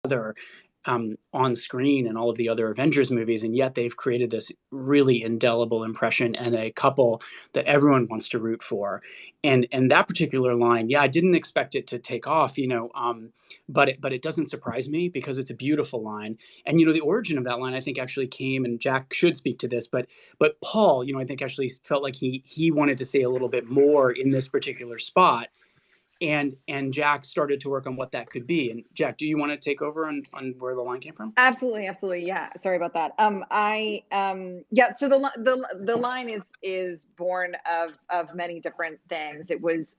other on screen in all of the other Avengers movies, and yet they've created this really indelible impression and a couple that everyone wants to root for. And that particular line, yeah, I didn't expect it to take off, but it doesn't surprise me because it's a beautiful line. And the origin of that line, I think, actually came, and Jack should speak to this, but Paul, I think actually felt like he wanted to say a little bit more in this particular spot, and Jack started to work on what that could be. And Jack, do you want to take over on where the line came from? Absolutely, absolutely. Yeah. Sorry about that. Yeah. So the line is born of many different things. It was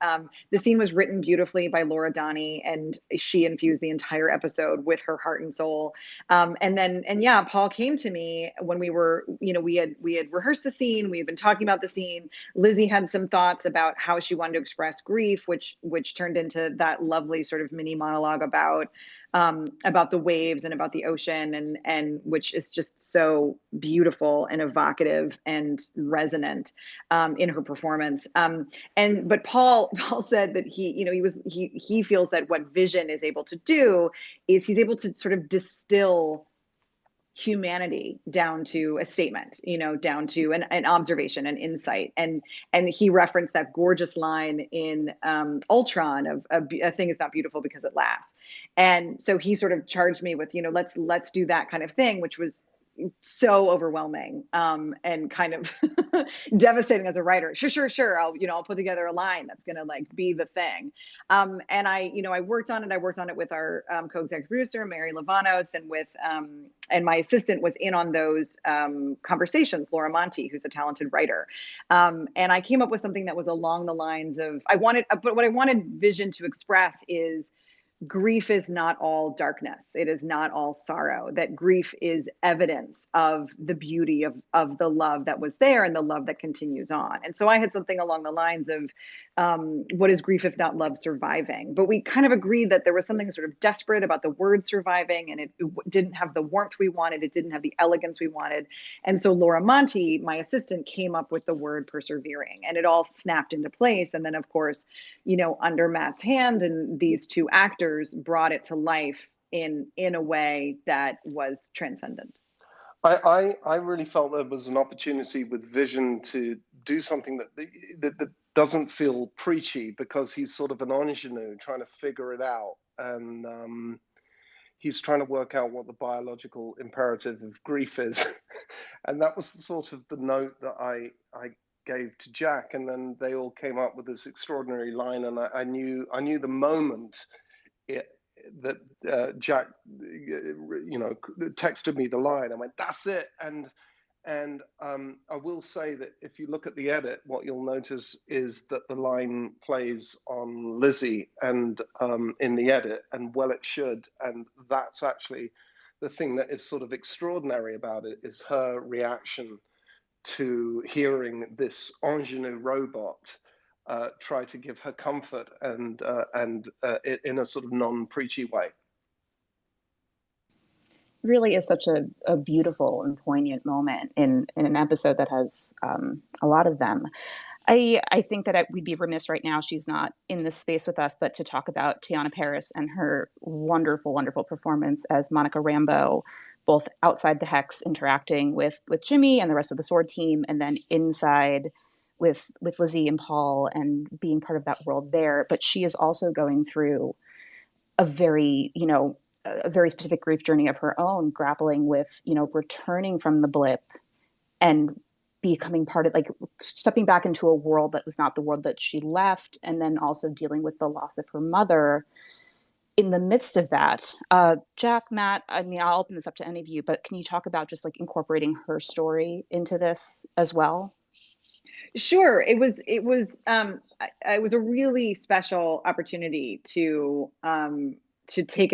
the scene was written beautifully by Laura Donnie, and she infused the entire episode with her heart and soul. And yeah, Paul came to me when we had rehearsed the scene. We had been talking about the scene. Lizzie had some thoughts about how she wanted to express grief, which turned into that lovely sort of mini monologue about the waves and about the ocean, and which is just so beautiful and evocative and resonant in her performance. But Paul said that he feels that what Vision is able to do is he's able to sort of distill humanity down to a statement, down to an observation, an insight. And he referenced that gorgeous line in Ultron of a thing is not beautiful because it laughs. And so he sort of charged me with, let's do that kind of thing, which was so overwhelming and kind of devastating as a writer. Sure. I'll put together a line that's going to be the thing. And I worked on it with our co-executive producer, Mary Lavanos, and my assistant was in on those conversations, Laura Monti, who's a talented writer. And I came up with something that was along the lines of, but what I wanted Vision to express is grief is not all darkness. It is not all sorrow. That grief is evidence of the beauty of the love that was there and the love that continues on. And so I had something along the lines of, what is grief if not love surviving? But we kind of agreed that there was something sort of desperate about the word surviving, and it didn't have the warmth we wanted. It didn't have the elegance we wanted. And so Laura Monti, my assistant, came up with the word persevering, and it all snapped into place. And then, of course, under Matt's hand, and these two actors brought it to life in a way that was transcendent. I really felt there was an opportunity with Vision to do something that doesn't feel preachy, because he's sort of an ingenue trying to figure it out, and he's trying to work out what the biological imperative of grief is. And that was sort of the note that I gave to Jack, and then they all came up with this extraordinary line, and I knew the moment that Jack texted me the line, I went, that's it. And I will say that if you look at the edit, what you'll notice is that the line plays on Lizzie and in the edit, and well it should. And that's actually the thing that is sort of extraordinary about it, is her reaction to hearing this ingenue robot try to give her comfort, and in a sort of non-preachy way. Really is such a beautiful and poignant moment in an episode that has a lot of them. I think that we'd be remiss right now, she's not in this space with us, but to talk about Teyonah Parris and her wonderful, wonderful performance as Monica Rambeau, both outside the Hex interacting with Jimmy and the rest of the Sword team, and then inside with Lizzie and Paul and being part of that world there. But she is also going through a very specific grief journey of her own, grappling with, returning from the blip and becoming part of, stepping back into a world that was not the world that she left, and then also dealing with the loss of her mother in the midst of that. Jack, Matt, I'll open this up to any of you, but can you talk about just incorporating her story into this as well? Sure. It was a really special opportunity to take a